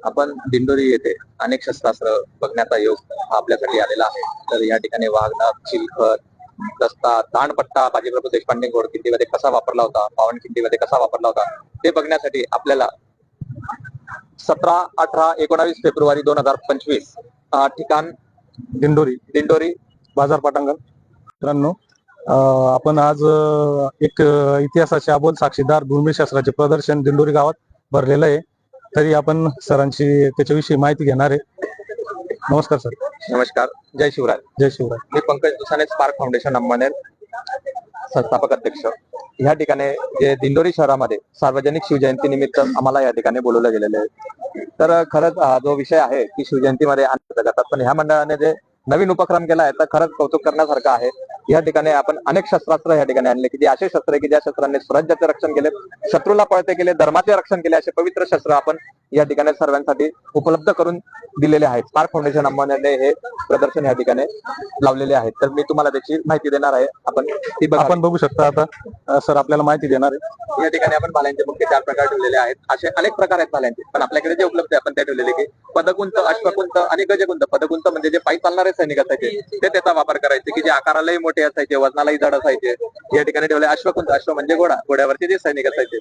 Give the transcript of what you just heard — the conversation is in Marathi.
आपण दिंडोरी येथे अनेक शस्त्रास्त्र बघण्याचा योग हा आपल्यासाठी आलेला आहे. तर या ठिकाणी वाघनख, चिलखत, दस्ता, दांडपट्टा बाजीप्रभू देशपांडे घोडखिंडीमध्ये कसा वापरला होता, पावनखिंडीमध्ये कसा वापरला होता, ते बघण्यासाठी आपल्याला 17, 18, 19 फेब्रुवारी 2025 ठिकाण दिंडोरी दिंडोरी बाजार पाटांगण. मित्रांनो, आपण आज एक इतिहासाचे अबोल साक्षीदार दुर्मिळशास्त्राचे प्रदर्शन दिंडोरी गावात भरलेलं आहे. तरी आपण सरांची त्याच्याविषयी माहिती घेणार आहे. नमस्कार सर. नमस्कार, जय शिवराय. जय शिवराय. मी पंकज दुसाने, स्पार्क फाउंडेशन अंबनेर संस्थापक अध्यक्ष. या ठिकाणी जे दिंडोरी शहरामध्ये सार्वजनिक शिवजयंती निमित्त आम्हाला या ठिकाणी बोलवलं गेलेलं आहे. तर खरंच हा जो विषय आहे की शिवजयंतीमध्ये आनंद जातात, पण ह्या मंडळाने जे नवीन उपक्रम केला आहे तर खरंच कौतुक करण्यासारखं आहे. या ठिकाणी आपण अनेक शस्त्रास्त्र या ठिकाणी आणले की जे असे शस्त्र आहे की ज्या शस्त्रांनी स्वराज्याचे रक्षण केले, शत्रूला पळते केले, धर्माचे रक्षण केले, असे पवित्र शस्त्र आपण या ठिकाणी सर्वांसाठी उपलब्ध करून दिलेले आहेत. स्पार्क फाउंडेशन अंबनेरने हे प्रदर्शन या ठिकाणी लावलेले आहेत. तर मी तुम्हाला त्याची माहिती देणार आहे. आपण बघू शकता. आता सर आपल्याला माहिती देणार आहे. या ठिकाणी आपण भाल्यांचे मुख्य 4 प्रकार ठेवलेले आहेत. असे अनेक प्रकार आहेत भाल्यांचे, पण आपल्याकडे जे उपलब्ध आहे आपण त्या ठेवलेले की पदकुंत, अश्वकुंत आणि गजकुंत. पदकुंत म्हणजे जे पायी चालणारे सैनिक असायचे ते त्याचा वापर करायचे की जे आकारालाही मोठे असायचे, वजनालाही जड असायचे. या ठिकाणी ठेवले अश्वकुंत. अश्व म्हणजे घोडा, घोड्यावरचे जे सैनिक असायचे.